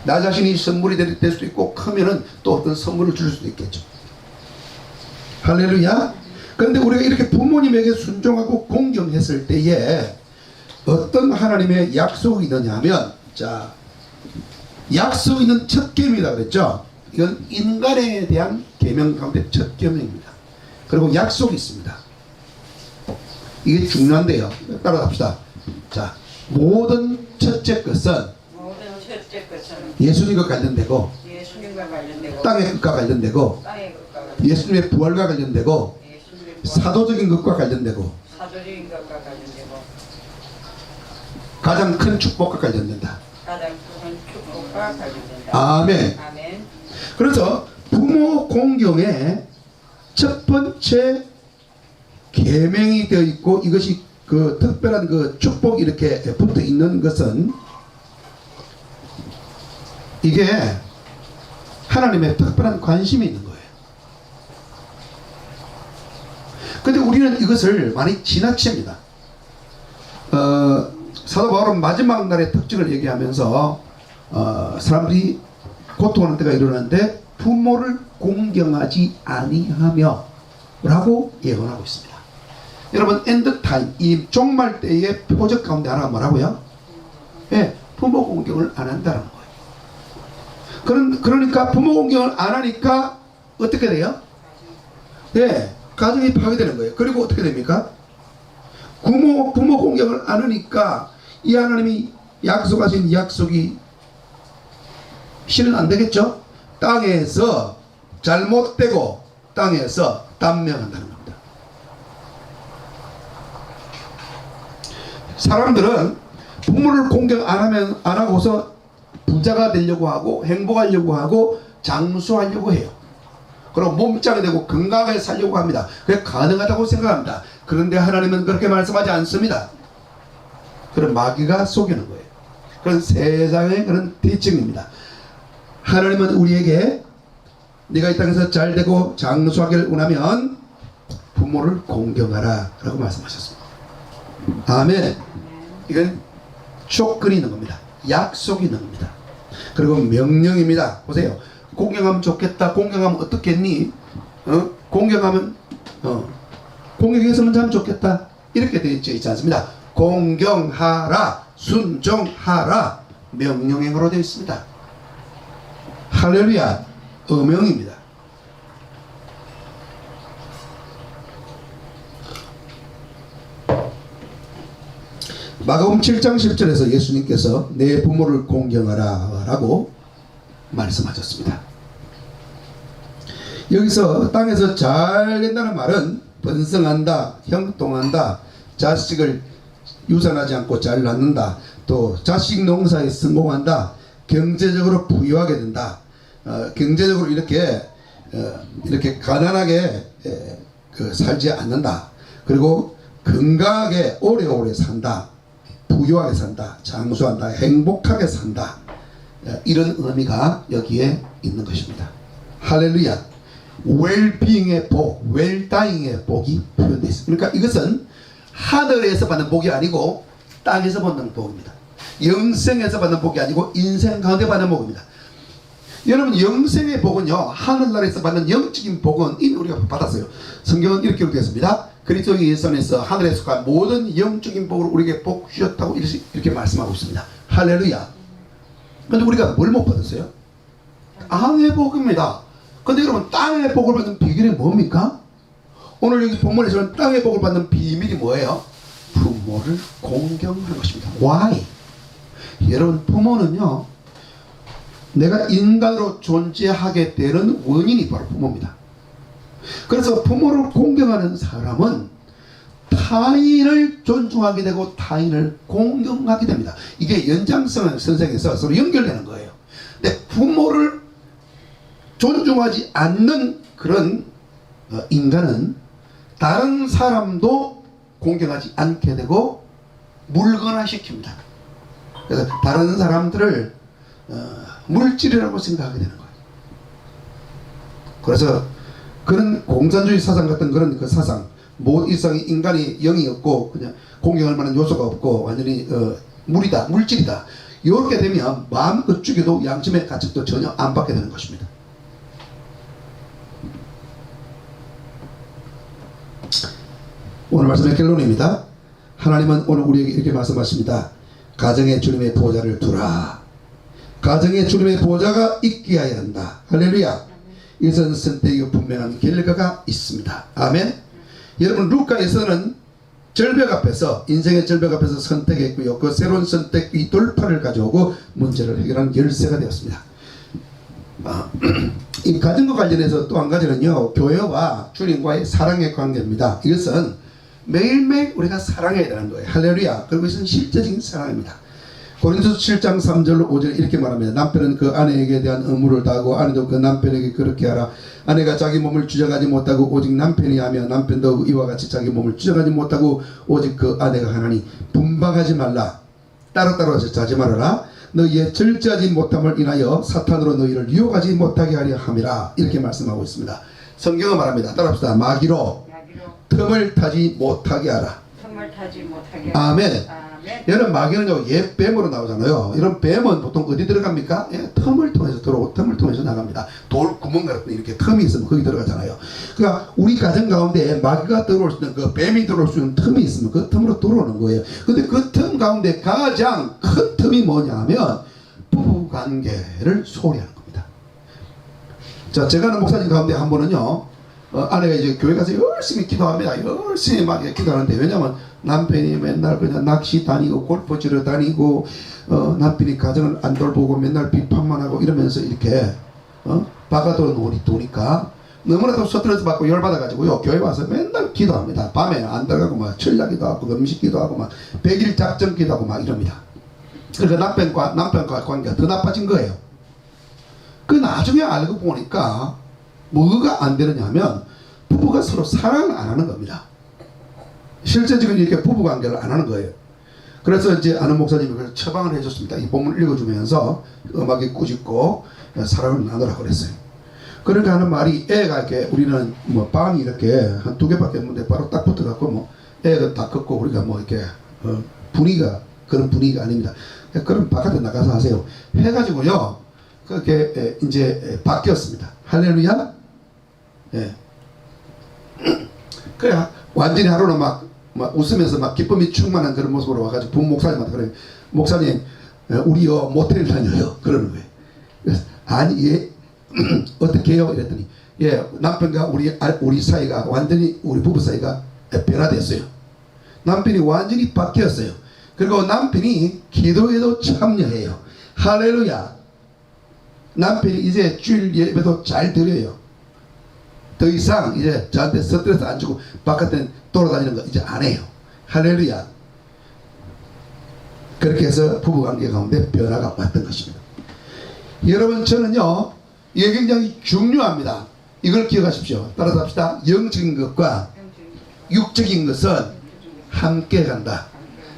나 자신이 선물이 될 수도 있고, 크면은 또 어떤 선물을 줄 수도 있겠죠. 할렐루야. 그런데 우리가 이렇게 부모님에게 순종하고 공경했을 때에 어떤 하나님의 약속이 있느냐 하면, 자, 약속이 있는 첫 계명이다 그랬죠. 이건 인간에 대한 계명 가운데 첫 계명입니다. 그리고 약속이 있습니다. 이게 중요한데요. 따라갑시다. 자, 모든 첫째 것은 예수님과 관련되고, 땅의 것과 관련되고, 예수님의 부활과 관련되고, 사도적인 것과 관련되고, 가장 큰 축복과 관련된다. 아멘. 그래서 부모 공경의 첫 번째 계명이 되어 있고, 이것이 그 특별한 그 축복이 이렇게 붙어 있는 것은, 이게 하나님의 특별한 관심이 있는 거예요. 근데 우리는 이것을 많이 지나칩니다. 사도 바울은 마지막 날의 특징을 얘기하면서 사람들이 고통하는 때가 일어나는데 부모를 공경하지 아니하며 라고 예언하고 있습니다. 여러분, 엔드타임, 이 종말 때의 표적 가운데 하나가 뭐라고요? 예, 부모 공경을 안 한다는 거예요. 그러니까 부모 공경을 안 하니까 어떻게 돼요? 예, 가정이 파괴되는 거예요. 그리고 어떻게 됩니까? 부모 공경을 안 하니까 이 하나님이 약속하신 약속이 실은 안 되겠죠? 땅에서 잘못되고 땅에서 단명한다는 겁니다. 사람들은 부모를 공경 안 하고서 부자가 되려고 하고 행복하려고 하고 장수하려고 해요. 그리고 몸짱이 되고 건강하게 살려고 합니다. 그게 가능하다고 생각합니다. 그런데 하나님은 그렇게 말씀하지 않습니다. 그런 마귀가 속이는 거예요. 그런 세상의 그런 티칭입니다. 하나님은 우리에게 네가 이 땅에서 잘되고 장수하기를 원하면 부모를 공경하라 라고 말씀하셨습니다. 아멘. 이건 조건이 있는 겁니다. 약속이 있는 겁니다. 그리고 명령입니다. 보세요. 공경하면 좋겠다. 공경하면 어떻겠니? 공경하면 공경해서는 참 좋겠다. 이렇게 되어 있지 않습니다. 공경하라, 순종하라, 명령형으로 되어 있습니다. 할렐루야. 어명입니다. 마가복음 7장 10절에서 예수님께서 내 부모를 공경하라 라고 말씀하셨습니다. 여기서 땅에서 잘 된다는 말은 번성한다, 형통한다, 자식을 유산하지 않고 잘 낳는다, 또 자식 농사에 성공한다, 경제적으로 부유하게 된다, 경제적으로 이렇게 가난하게 살지 않는다, 그리고 건강하게 오래오래 산다, 부유하게 산다, 장수한다, 행복하게 산다, 이런 의미가 여기에 있는 것입니다. 할렐루야. 웰빙의 복, 웰다잉의 복이 표현되어 있습니다. 그러니까 이것은 하늘에서 받는 복이 아니고 땅에서 받는 복입니다. 영생에서 받는 복이 아니고 인생 가운데 받는 복입니다. 여러분, 영생의 복은요, 하늘나라에서 받는 영적인 복은 이미 우리가 받았어요. 성경은 이렇게 기록되었습니다. 그리스도 예수 안에서 하늘에 속한 모든 영적인 복을 우리에게 복 주셨다고 이렇게 말씀하고 있습니다. 할렐루야. 근데 우리가 뭘 못 받았어요? 땅의 복입니다. 근데 여러분, 땅의 복을 받는 비결이 뭡니까? 오늘 여기 본문에서는 땅의 복을 받는 비밀이 뭐예요? 부모를 공경하는 것입니다. Why? 여러분, 부모는요, 내가 인간으로 존재하게 되는 원인이 바로 부모입니다. 그래서 부모를 공경하는 사람은 타인을 존중하게 되고 타인을 공경하게 됩니다. 이게 연장성 선생에서 서로 연결되는 거예요. 근데 부모를 존중하지 않는 그런 인간은 다른 사람도 공경하지 않게 되고 물건화시킵니다. 그래서 다른 사람들을 물질이라고 생각하게 되는 거예요. 그래서 그런 공산주의 사상 같은 그런 그 사상, 뭐 이상이 인간이 영이 없고 그냥 공경할 만한 요소가 없고 완전히 물이다, 물질이다. 이렇게 되면 마음껏 죽여도 양심의 가책도 전혀 안 받게 되는 것입니다. 오늘 말씀의 결론입니다. 하나님은 오늘 우리에게 이렇게 말씀하십니다. 가정에 주님의 보좌를 두라. 가정에 주님의 보좌가 있게 해야 한다. 할렐루야. 이것은 선택의 분명한 결과가 있습니다. 아멘. 여러분, 루카에서는 절벽 앞에서, 인생의 절벽 앞에서 선택했고요. 그 새로운 선택의 돌파를 가져오고 문제를 해결하는 열쇠가 되었습니다. 이 가정과 관련해서 또 한 가지는요, 교회와 주님과의 사랑의 관계입니다. 이것은 매일매일 우리가 사랑해야 되는 거예요. 할렐루야. 그리고 이것은 실제적인 사랑입니다. 고린도서 7장 3절 5절 이렇게 말합니다. 남편은 그 아내에게 대한 의무를 다하고 아내도 그 남편에게 그렇게 하라. 아내가 자기 몸을 주장하지 못하고 오직 남편이 하며 남편도 이와 같이 자기 몸을 주장하지 못하고 오직 그 아내가 하나니. 분방하지 말라. 따로따로 자지 말아라. 너희의 절제하지 못함을 인하여 사탄으로 너희를 유혹하지 못하게 하려 함이라. 이렇게 말씀하고 있습니다. 성경은 말합니다. 따라합시다. 마귀로 틈을 타지 못하게 하라. 틈을 타지 못하게 하라. 아멘. 여러분, 마귀는요, 옛 뱀으로 나오잖아요. 이런 뱀은 보통 어디 들어갑니까? 예, 틈을 통해서 들어오고 틈을 통해서 나갑니다. 돌 구멍 같은 이렇게 틈이 있으면 거기 들어가잖아요. 그러니까 우리 가정 가운데 마귀가 들어올 수 있는, 그 뱀이 들어올 수 있는 틈이 있으면 그 틈으로 들어오는 거예요. 근데 그 틈 가운데 가장 큰 틈이 뭐냐 하면 부부 관계를 소홀히하는 겁니다. 자, 제가 아는 목사님 가운데 한 분은요, 아내가 이제 교회 가서 열심히 기도합니다. 열심히 막 기도하는데, 왜냐면 남편이 맨날 그냥 낚시 다니고 골프 치러 다니고 남편이 가정을 안 돌보고 맨날 비판만 하고 이러면서 이렇게 바가도 도니까 너무나도 스트레스 받고 열받아가지고요, 교회 와서 맨날 기도합니다. 밤에 안 들어가고 막 철야기도 하고 음식기도 하고 막 100일 작전기도 하고 막 이럽니다. 그러니까 남편과 관계가 더 나빠진 거예요. 그 나중에 알고 보니까 뭐가 안 되느냐 하면 부부가 서로 사랑을 안 하는 겁니다. 실제적인 이렇게 부부관계를 안 하는 거예요. 그래서 이제 아는 목사님이 처방을 해줬습니다. 이 본문을 읽어주면서 음악에 꾸짖고 사랑을 나누라고 그랬어요. 그러니까 하는 말이, 애가 이렇게, 우리는 뭐 방이 이렇게 한 2개밖에 없는데 바로 딱 붙어갖고 뭐 애가 다 컸고 우리가 뭐 이렇게 분위기가 그런 분위기가 아닙니다. 그럼 바깥에 나가서 하세요. 해가지고요, 그렇게 이제 바뀌었습니다. 할렐루야. 예. 그래, 완전히 하루는 막 웃으면서 막 기쁨이 충만한 그런 모습으로 와가지고 부모 목사님한테 그래요. 목사님, 우리요 모텔 다녀요. 그러는 거예요. 그래서 아니, 예, 어떻게 해요? 이랬더니, 예, 남편과 우리 사이가 완전히, 우리 부부 사이가 변화됐어요. 남편이 완전히 바뀌었어요. 그리고 남편이 기도에도 참여해요. 할렐루야. 남편이 이제 주일 예배도 잘 드려요. 더 이상 이제 저한테 스트레스 안 주고 바깥에 돌아다니는 거 이제 안 해요. 할렐루야. 그렇게 해서 부부관계 가운데 변화가 왔던 것입니다. 여러분, 저는요, 이게 굉장히 중요합니다. 이걸 기억하십시오. 따라서 합시다. 영적인 것과 육적인 것은 함께 간다.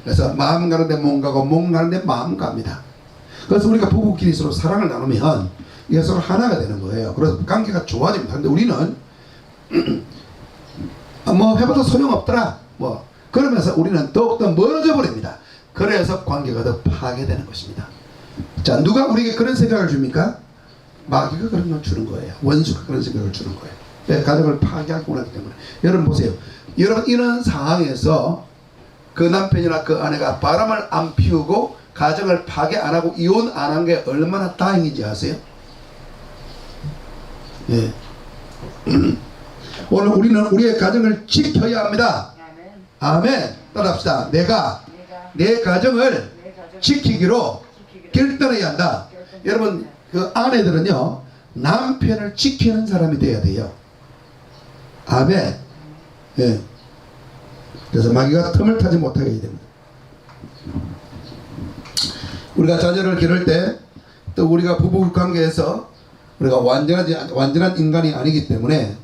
그래서 마음 가는데 몸 가고 몸 가는데 마음 갑니다. 그래서 우리가 부부끼리 서로 사랑을 나누면 이게 서로 하나가 되는 거예요. 그래서 관계가 좋아집니다. 근데 우리는 뭐 해봐도 소용없더라 뭐 그러면서 우리는 더욱더 멀어져 버립니다. 그래서 관계가 더 파괴되는 것입니다. 자, 누가 우리에게 그런 생각을 줍니까? 마귀가 그런 걸 주는 거예요. 원수가 그런 생각을 주는 거예요. 네, 가정을 파괴하고 원하기 때문에. 여러분 보세요. 여러분, 이런 상황에서 그 남편이나 그 아내가 바람을 안 피우고 가정을 파괴 안 하고 이혼 안 한 게 얼마나 다행인지 아세요? 예. 오늘 우리는 우리의 가정을 지켜야 합니다. 아멘. 따라합시다. 내가 내 가정을 지키기로 결단해야 한다. 여러분, 그 아내들은요 남편을 지키는 사람이 돼야 돼요. 아멘. 예. 그래서 마귀가 틈을 타지 못하게 해야 됩니다. 우리가 자녀를 기를 때 또 우리가 부부 관계에서 우리가 완전한 인간이 아니기 때문에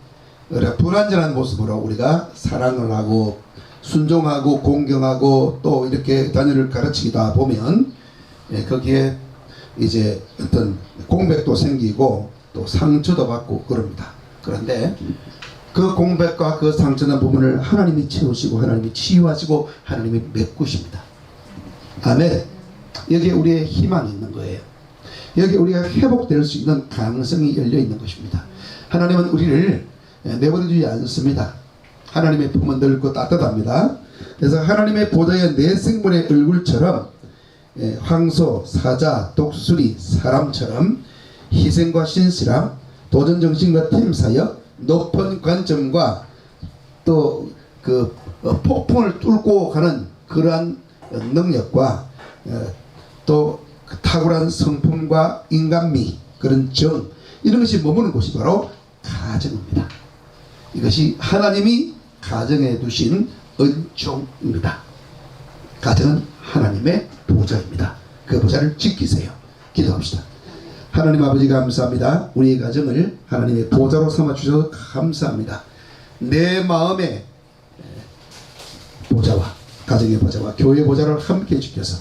불완전한 모습으로 우리가 사랑을 하고 순종하고 공경하고 또 이렇게 자녀를 가르치다 보면 거기에 이제 어떤 공백도 생기고 또 상처도 받고 그럽니다. 그런데 그 공백과 그 상처된 부분을 하나님이 채우시고 하나님이 치유하시고 하나님이 메꾸십니다. 아멘. 여기에 우리의 희망이 있는 거예요. 여기에 우리가 회복될 수 있는 가능성이 열려 있는 것입니다. 하나님은 우리를 내버려두지 않습니다. 하나님의 품은 넓고 따뜻합니다. 그래서 하나님의 보좌의 내생분의 얼굴처럼 황소, 사자, 독수리, 사람처럼 희생과 신실함, 도전정신과 템사역, 높은 관점과 또 그 폭풍을 뚫고 가는 그러한 능력과 또 탁월한 성품과 인간미, 그런 정, 이런 것이 머무는 곳이 바로 가정입니다. 이것이 하나님이 가정에 두신 은총입니다. 가정은 하나님의 보좌입니다. 그 보좌를 지키세요. 기도합시다. 하나님 아버지 감사합니다. 우리의 가정을 하나님의 보좌로 삼아주셔서 감사합니다. 내 마음의 보좌와 가정의 보좌와 교회의 보좌를 함께 지켜서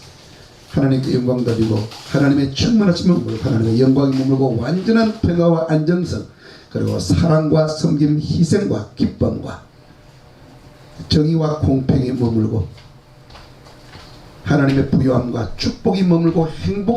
하나님께 영광 드리고 하나님의 충만하신 몸으로 하나님의 영광이 머물고 완전한 평화와 안정성, 그리고 사랑과 섬김, 희생과 기쁨과 정의와 공평이 머물고 하나님의 부요함과 축복이 머물고 행복이